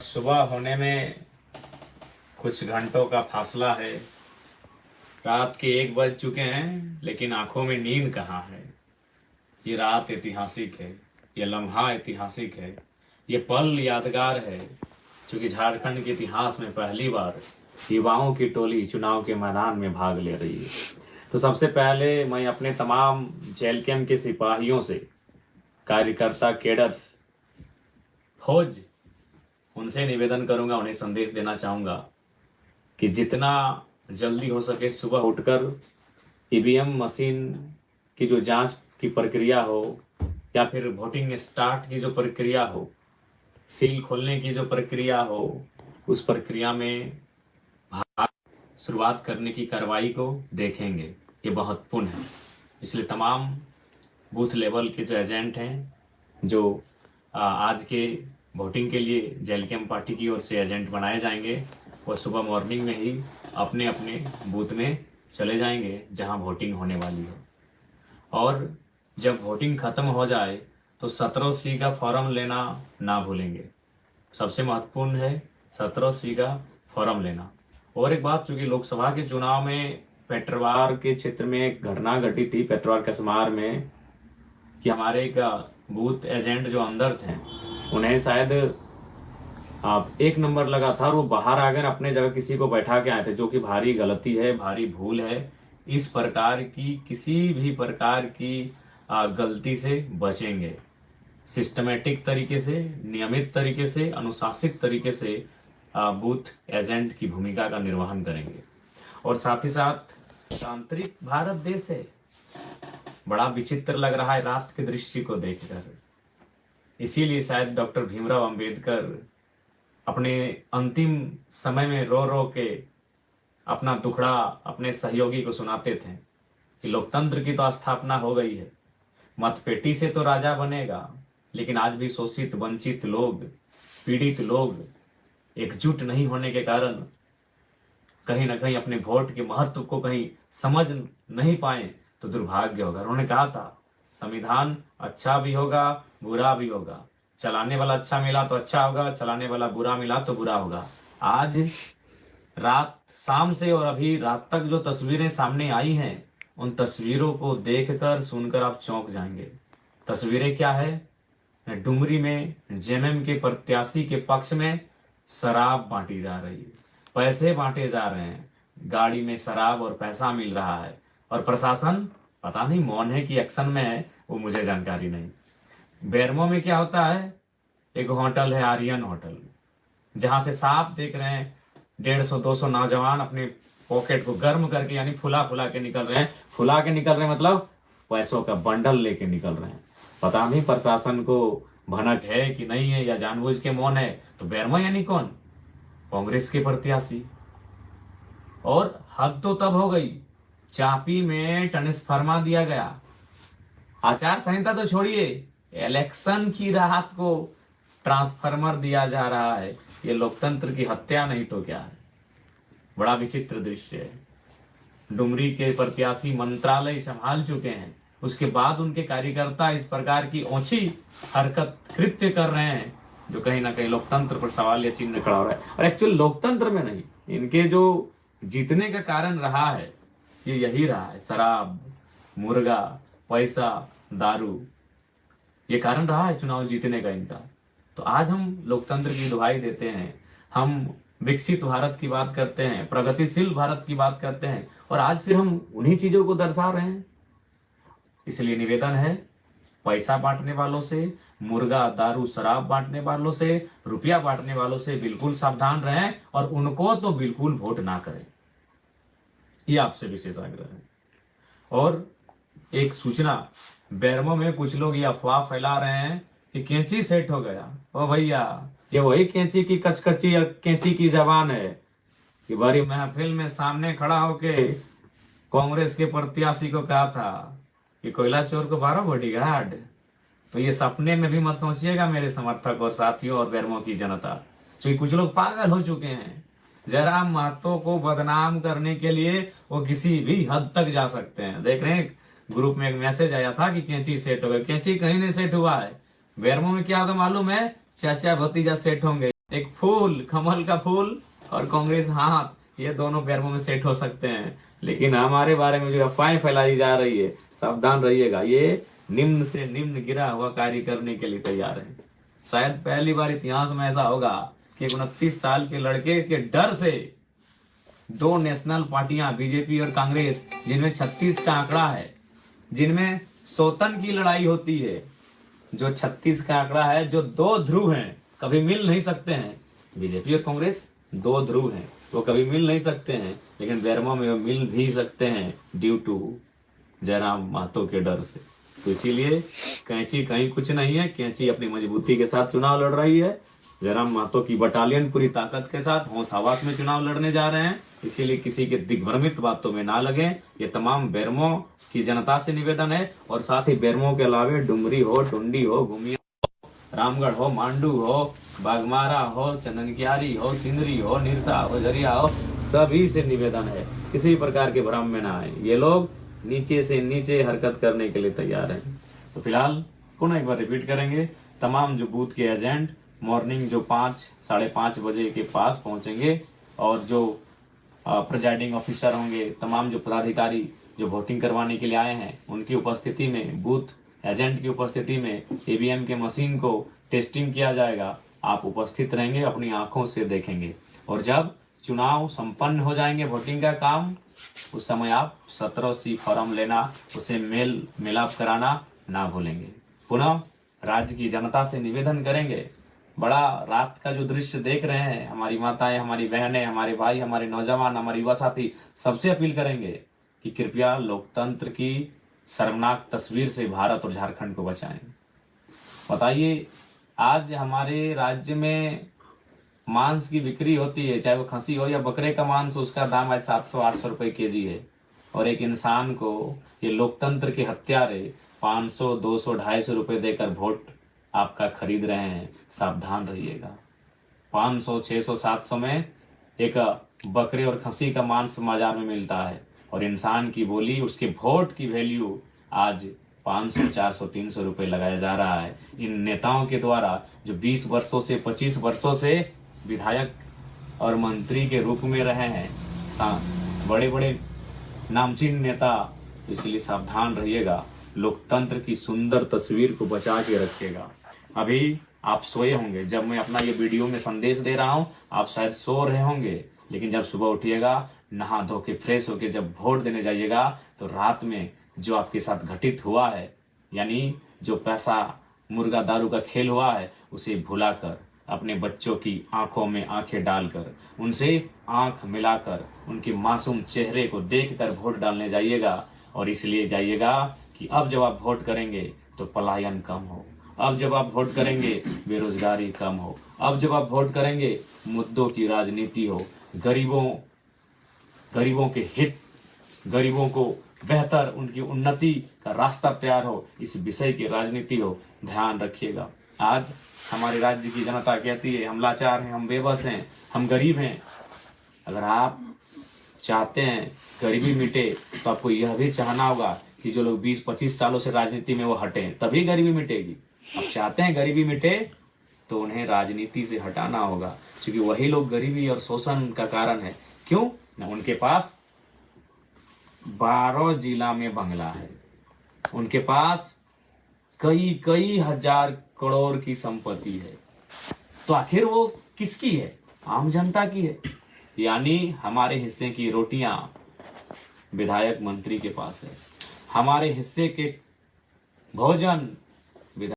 सुबह होने में कुछ घंटों का फासला है। रात के 1 बज चुके हैं, लेकिन आंखों में नींद कहाँ है। ये रात ऐतिहासिक है, ये लम्हा ऐतिहासिक है, ये पल यादगार है, क्योंकि झारखंड के इतिहास में पहली बार युवाओं की टोली चुनाव के मैदान में भाग ले रही है। तो सबसे पहले मैं अपने तमाम जेल कैंप के सिपाहियों से, कार्यकर्ता, केडर्स, फौज, उनसे निवेदन करूंगा, उन्हें संदेश देना चाहूंगा कि जितना जल्दी हो सके सुबह उठकर ईवीएम मशीन की जो जांच की प्रक्रिया हो, या फिर वोटिंग स्टार्ट की जो प्रक्रिया हो, सील खोलने की जो प्रक्रिया हो, उस प्रक्रिया में शुरुआत करने की कार्रवाई को देखेंगे। ये महत्वपूर्ण है। इसलिए तमाम बूथ लेवल के जो एजेंट हैं, जो आज के वोटिंग के लिए जेल कैंप पार्टी की ओर से एजेंट बनाए जाएंगे, वो सुबह मॉर्निंग में ही अपने अपने बूथ में चले जाएंगे जहां वोटिंग होने वाली हो। और जब वोटिंग खत्म हो जाए तो 17C का फॉर्म लेना ना भूलेंगे। सबसे महत्वपूर्ण है 17C का फॉर्म लेना। और एक बात, चूंकि लोकसभा के चुनाव में पेट्रवार के क्षेत्र में एक घटना घटी थी, पेट्रवार कसमार में, कि हमारे एक बूथ एजेंट जो अंदर थे, उन्हें शायद एक नंबर लगा था और वो बाहर आ गए, अपने जगह किसी को बैठा के आए थे, जो कि भारी गलती है, भारी भूल है। इस प्रकार की किसी भी प्रकार की गलती से बचेंगे। सिस्टमेटिक तरीके से, नियमित तरीके से, अनुशासित तरीके से बूथ एजेंट की भूमिका का निर्वहन करेंगे। और साथ ही साथ तांत्रिक भारत देश है, बड़ा विचित्र लग रहा है रात के दृश्य को देखकर। इसीलिए शायद डॉक्टर भीमराव अंबेडकर अपने अंतिम समय में रो रो के अपना दुखड़ा अपने सहयोगी को सुनाते थे कि लोकतंत्र की तो स्थापना हो गई है, मतपेटी से तो राजा बनेगा, लेकिन आज भी शोषित, वंचित लोग, पीड़ित लोग एकजुट नहीं होने के कारण कहीं ना कहीं अपने वोट के महत्व को कहीं समझ नहीं पाए तो दुर्भाग्य होगा। उन्होंने कहा था संविधान अच्छा भी होगा, बुरा भी होगा, चलाने वाला अच्छा मिला तो अच्छा होगा, चलाने वाला बुरा मिला तो बुरा होगा। आज रात, शाम से और अभी रात तक जो तस्वीरें सामने आई हैं, उन तस्वीरों को देखकर, सुनकर आप चौंक जाएंगे। तस्वीरें क्या है? डुमरी में जेएमएम के प्रत्याशी के पक्ष में शराब बांटी जा रही है, पैसे बांटे जा रहे हैं, गाड़ी में शराब और पैसा मिल रहा है, और प्रशासन पता नहीं मौन है कि एक्शन में है, वो मुझे जानकारी नहीं। बेरमो में क्या होता है? एक होटल है, आर्यन होटल, जहां से साफ देख रहे हैं 150-200 नौजवान अपने पॉकेट को गर्म करके, यानी फुला फुला के निकल रहे हैं। फुला के निकल रहे हैं मतलब पैसों का बंडल लेके निकल रहे हैं। पता नहीं प्रशासन को भनक है कि नहीं है, या जानबूझ के मौन है। तो बेरमो यानी कौन? कांग्रेस के प्रत्याशी। और हद तो तब हो गई, चापी में ट्रांसफार्मा दिया गया। आचार संहिता तो छोड़िए, इलेक्शन की रात को ट्रांसफार्मर दिया जा रहा है। ये लोकतंत्र की हत्या नहीं तो क्या है? बड़ा विचित्र दृश्य है। डुमरी के प्रत्याशी मंत्रालय संभाल चुके हैं, उसके बाद उनके कार्यकर्ता इस प्रकार की ओछी हरकत, कृत्य कर रहे हैं, जो कहीं ना कहीं लोकतंत्र पर सवाल या चिन्ह खड़ा हो रहा है। और एक्चुअल लोकतंत्र में नहीं, इनके जो जीतने का कारण रहा है, ये यही रहा है, शराब, मुर्गा, पैसा, दारू, ये कारण रहा है चुनाव जीतने का इनका। तो आज हम लोकतंत्र की दुहाई देते हैं, हम विकसित भारत की बात करते हैं, प्रगतिशील भारत की बात करते हैं, और आज फिर हम उन्हीं चीजों को दर्शा रहे हैं। इसलिए निवेदन है, पैसा बांटने वालों से, मुर्गा, दारू, शराब बांटने वालों से, रुपया बांटने वालों से बिल्कुल सावधान रहें, और उनको तो बिल्कुल वोट ना करें। ये आपसे विशेष आग्रह है। और एक सूचना, बेरमो में कुछ लोग ये अफवाह फैला रहे हैं कि कैंची सेट हो गया। ओ भैया, ये वही कैंची की कचकची या कैंची की जबान है कि बड़ी महफिल में सामने खड़ा होके कांग्रेस के प्रत्याशी को कहा था कि कोयला चोर को 12 बॉडीगार्ड। तो ये सपने में भी मत सोचिएगा मेरे समर्थक और साथियों और बेरमो की जनता, क्योंकि कुछ लोग पागल हो चुके हैं। जयराम महतो को बदनाम करने के लिए वो किसी भी हद तक जा सकते हैं। देख रहे हैं, ग्रुप में एक मैसेज आया था कि कैंची सेट हो गई। कैंची कहीं नहीं सेट हुआ है। बेरमो में क्या होगा मालूम है? चाचा भतीजा सेट होंगे। एक फूल, कमल का फूल और कांग्रेस हाथ, ये दोनों पैरों में सेट हो सकते हैं, लेकिन हमारे बारे में जो अफवाहें फैलाई जा रही है, सावधान रहिएगा, ये निम्न से निम्न गिरा हुआ कार्य करने के लिए तैयार है। शायद पहली बार इतिहास में ऐसा होगा कि 29 साल के लड़के के डर से दो नेशनल पार्टियां बीजेपी और कांग्रेस, जिनमें 36 का आंकड़ा है, जिनमें सौतन की लड़ाई होती है, जो 36 का आंकड़ा है, जो दो ध्रुव हैं, कभी मिल नहीं सकते हैं। बीजेपी और कांग्रेस दो ध्रुव हैं, वो कभी मिल नहीं सकते हैं, लेकिन बेरमो में वो मिल भी सकते हैं ड्यू टू जयराम महतो के डर से। तो इसीलिए कैंची कहीं कुछ नहीं है, कैंची अपनी मजबूती के साथ चुनाव लड़ रही है। जयराम महतो की बटालियन पूरी ताकत के साथ होश हवास में चुनाव लड़ने जा रहे हैं, इसीलिए किसी के दिग्भ्रमित बातों में ना लगे। ये तमाम बेरमो की जनता से निवेदन है, और साथ ही बेरमो के अलावे डुमरी हो, टुंडी हो, घुमिया, रामगढ़ हो, मांडू हो, बागमारा हो, चंदनकियारी हो, सिंदरी हो, निरसा हो, झरिया हो, सभी से निवेदन है किसी प्रकार के भ्रम में ना आए। ये लोग नीचे से नीचे हरकत करने के लिए तैयार हैं। तो फिलहाल पुनः एक बार रिपीट करेंगे, तमाम जो बूथ के एजेंट मॉर्निंग जो 5-5:30 बजे के पास पहुंचेंगे, और जो प्रिजाइडिंग ऑफिसर होंगे, तमाम जो पदाधिकारी जो वोटिंग करवाने के लिए आए हैं, उनकी उपस्थिति में, बूथ एजेंट की उपस्थिति में ईवीएम के मशीन को टेस्टिंग किया जाएगा। आप उपस्थित रहेंगे, अपनी आंखों से देखेंगे, और जब चुनाव संपन्न हो जाएंगे, वोटिंग का काम, उस समय आप 17C फॉर्म लेना, उसे मेल मिलाप कराना ना भूलेंगे। पुनः राज्य की जनता से निवेदन करेंगे, बड़ा रात का जो दृश्य देख रहे हैं, हमारी माताएं, हमारी बहनें, हमारे भाई, हमारे नौजवान, हमारे युवा साथी, सबसे अपील करेंगे कि कृपया लोकतंत्र की शर्मनाक तस्वीर से भारत और झारखंड को बचाएं। बताइए, आज हमारे राज्य में मांस की बिक्री होती है, चाहे वो खसी हो या बकरे का मांस, उसका दाम आज 700-800 रुपए केजी है, और एक इंसान को ये लोकतंत्र के हत्यारे 500, 200, 250 रुपए देकर वोट आपका खरीद रहे हैं। सावधान रहिएगा। 500, 600, 700 में एक बकरे और खसी का मांस बाजार में मिलता है, और इंसान की बोली, उसके वोट की वैल्यू आज 500, 400, 300 रुपए लगाया जा रहा है इन नेताओं के द्वारा, जो 20 वर्षों से 25 वर्षों से विधायक और मंत्री के रूप में रहे हैं, बड़े बड़े नामचीन नेता। तो इसलिए सावधान रहिएगा, लोकतंत्र की सुंदर तस्वीर को बचा के रखिएगा। अभी आप सोए होंगे, जब मैं अपना ये वीडियो में संदेश दे रहा हूं, आप शायद सो रहे होंगे, लेकिन जब सुबह उठिएगा, नहा धो के फ्रेश होके जब वोट देने जाइएगा, तो रात में जो आपके साथ घटित हुआ है, यानी जो पैसा मुर्गा दारू का खेल हुआ है, उसे भुलाकर, अपने बच्चों की आंखों में आंखें डालकर, उनसे आंख मिलाकर, उनके मासूम चेहरे को देखकर वोट डालने जाइएगा। और इसलिए जाइएगा कि अब जब आप वोट करेंगे तो पलायन कम हो, अब जब आप वोट करेंगे बेरोजगारी कम हो, अब जब आप वोट करेंगे मुद्दों की राजनीति हो, गरीबों के हित, गरीबों को बेहतर, उनकी उन्नति का रास्ता तैयार हो, इस विषय की राजनीति हो। ध्यान रखिएगा। आज हमारे राज्य की जनता कहती है, हम लाचार हैं, हम बेबस हैं, हम गरीब हैं। अगर आप चाहते हैं गरीबी मिटे, तो आपको यह भी चाहना होगा कि जो लोग 20-25 सालों से राजनीति में वो हटें, तभी गरीबी मिटेगी। आप चाहते हैं गरीबी मिटे, तो उन्हें राजनीति से हटाना होगा, क्योंकि वही लोग गरीबी और शोषण का कारण है। क्यों? ना उनके पास 12 जिला में बंगला है, उनके पास कई हजार करोड़ की संपत्ति है, तो आखिर वो किसकी है? आम जनता की है। यानी हमारे हिस्से की रोटियां विधायक मंत्री के पास है, हमारे हिस्से के भोजन